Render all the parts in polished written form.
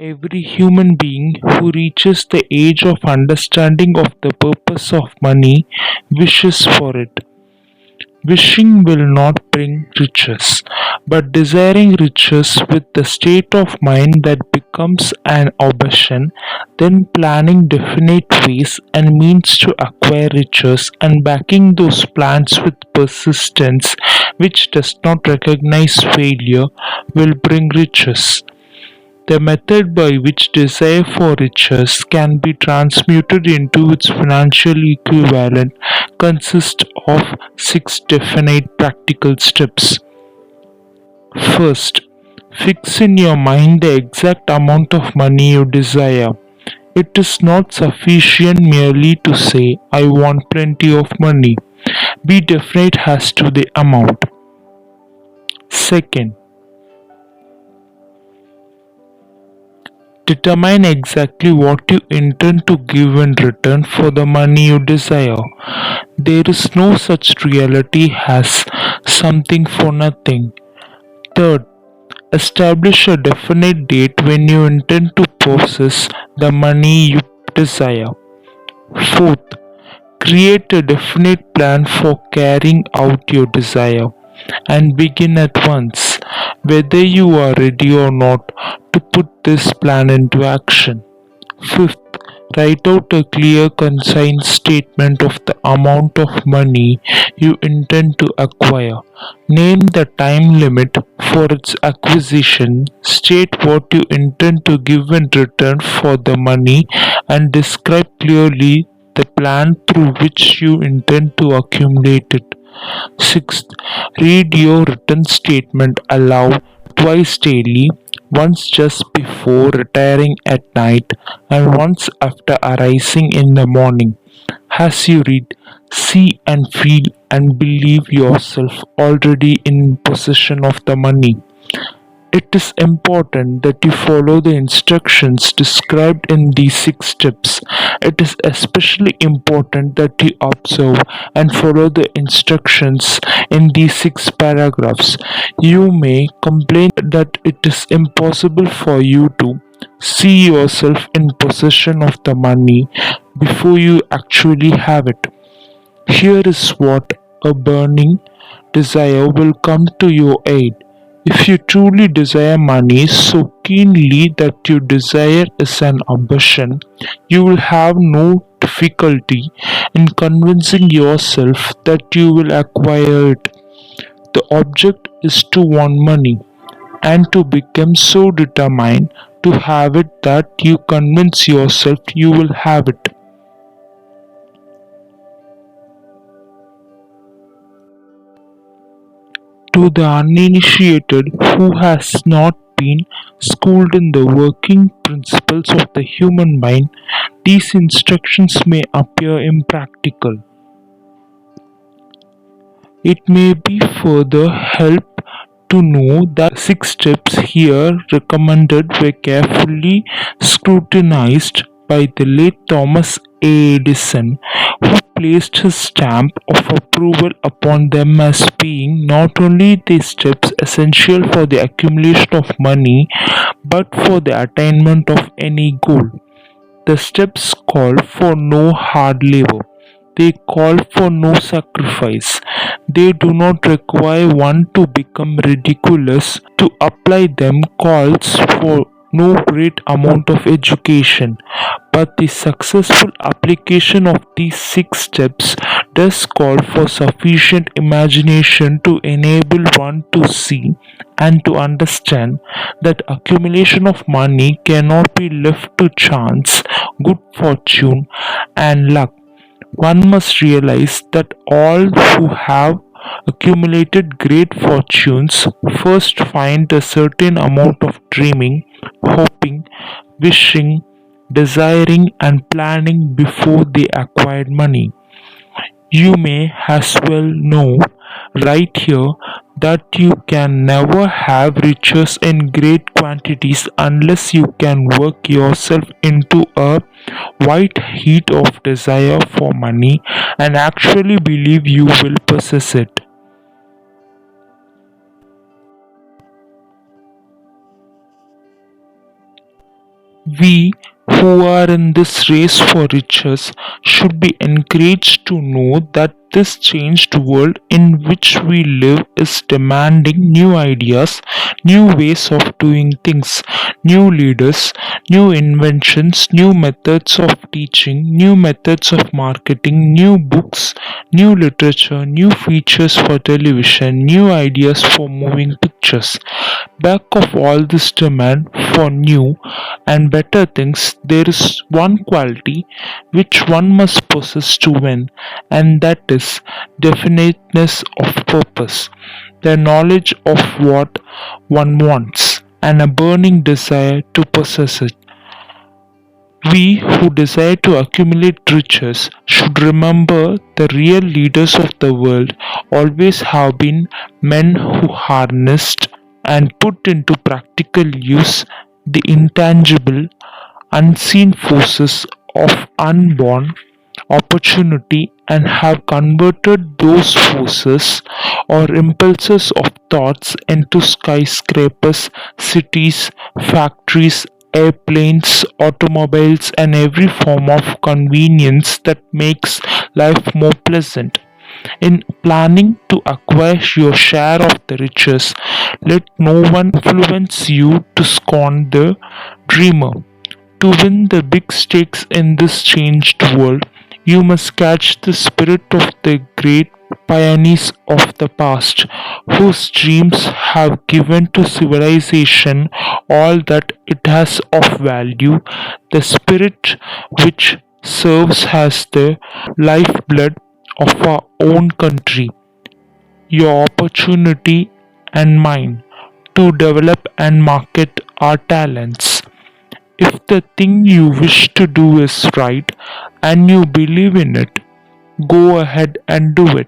Every human being who reaches the age of understanding of the purpose of money wishes for it. Wishing will not bring riches, but desiring riches with the state of mind that becomes an obsession, then planning definite ways and means to acquire riches and backing those plans with persistence which does not recognize failure will bring riches. The method by which desire for riches can be transmuted into its financial equivalent consists of six definite practical steps. First, fix in your mind the exact amount of money you desire. It is not sufficient merely to say, I want plenty of money. Be definite as to the amount. Second, determine exactly what you intend to give in return for the money you desire. There is no such reality as something for nothing. Third, establish a definite date when you intend to possess the money you desire. Fourth, create a definite plan for carrying out your desire and begin at once, whether you are ready or not, to put this plan into action. Fifth, write out a clear, concise statement of the amount of money you intend to acquire. Name the time limit for its acquisition, state what you intend to give in return for the money, and describe clearly the plan through which you intend to accumulate it. Sixth, read your written statement aloud twice daily, once just before retiring at night and once after arising in the morning. As you read, see and feel and believe yourself already in possession of the money. It is important that you follow the instructions described in these six steps. It is especially important that you observe and follow the instructions in these six paragraphs. You may complain that it is impossible for you to see yourself in possession of the money before you actually have it. Here is what a burning desire will come to your aid. If you truly desire money so keenly that your desire is an obsession, you will have no difficulty in convincing yourself that you will acquire it. The object is to want money and to become so determined to have it that you convince yourself you will have it. To the uninitiated who has not been schooled in the working principles of the human mind, these instructions may appear impractical. It may be further help to know that six steps here recommended were carefully scrutinized by the late Thomas A. Edison, who placed his stamp of approval upon them as being not only the steps essential for the accumulation of money but for the attainment of any goal. The steps call for no hard labor. They call for no sacrifice. They do not require one to become ridiculous. To apply them calls for no great amount of education, but the successful application of these six steps does call for sufficient imagination to enable one to see and to understand that accumulation of money cannot be left to chance, good fortune, and luck. One must realize that all who have accumulated great fortunes first find a certain amount of dreaming, hoping, wishing, desiring, and planning before they acquired money. You may as well know right here that you can never have riches in great quantities unless you can work yourself into a white heat of desire for money and actually believe you will possess it. We who are in this race for riches should be encouraged to know that this changed world in which we live is demanding new ideas, new ways of doing things, new leaders, new inventions, new methods of teaching, new methods of marketing, new books, new literature, new features for television, new ideas for moving pictures. Back of all this demand for new and better things, there is one quality which one must possess to win, and that is definiteness of purpose, the knowledge of what one wants, and a burning desire to possess it. We who desire to accumulate riches should remember the real leaders of the world always have been men who harnessed and put into practical use the intangible, unseen forces of unborn opportunity and have converted those forces or impulses of thoughts into skyscrapers, cities, factories, airplanes, automobiles, and every form of convenience that makes life more pleasant. In planning to acquire your share of the riches, let no one influence you to scorn the dreamer. To win the big stakes in this changed world, you must catch the spirit of the great pioneers of the past, whose dreams have given to civilization all that it has of value, the spirit which serves as the lifeblood of our own country, your opportunity and mine to develop and market our talents. If the thing you wish to do is right and you believe in it, go ahead and do it.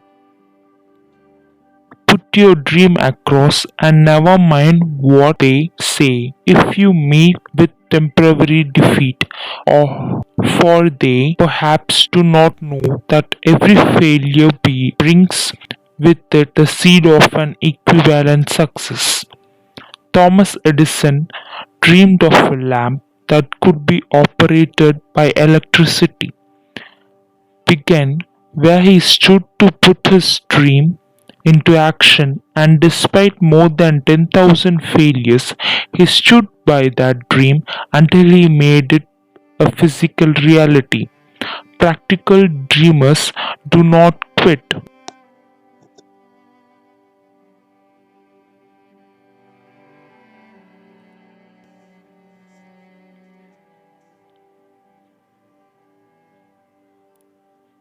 Put your dream across and never mind what they say if you meet with temporary defeat, or for they perhaps do not know that every failure brings with it the seed of an equivalent success. Thomas Edison dreamed of a lamp that could be operated by electricity, began where he stood to put his dream into action, and despite more than 10,000 failures, he stood by that dream until he made it a physical reality. Practical dreamers do not quit.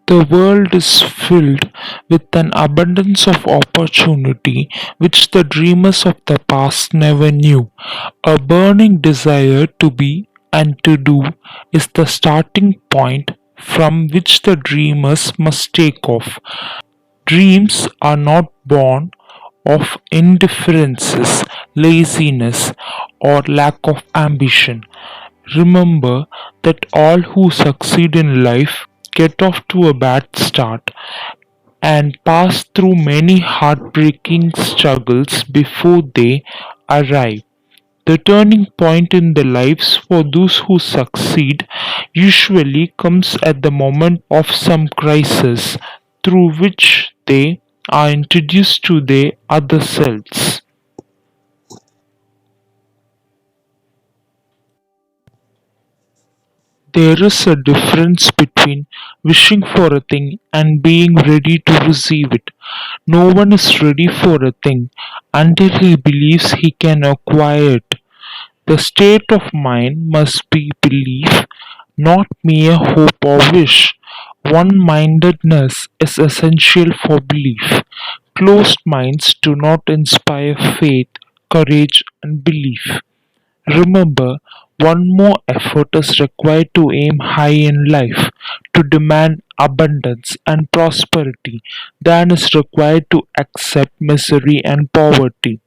The world is filled with an abundance of opportunity which the dreamers of the past never knew. A burning desire to be and to do is the starting point from which the dreamers must take off. Dreams are not born of indifferences, laziness, or lack of ambition. Remember that all who succeed in life get off to a bad start and pass through many heartbreaking struggles before they arrive. The turning point in the lives for those who succeed usually comes at the moment of some crisis through which they are introduced to their other selves. There is a difference between wishing for a thing and being ready to receive it. No one is ready for a thing until he believes he can acquire it. The state of mind must be belief, not mere hope or wish. One mindedness is essential for belief. Closed minds do not inspire faith, courage, and belief. Remember, one more effort is required to aim high in life, to demand abundance and prosperity, than is required to accept misery and poverty.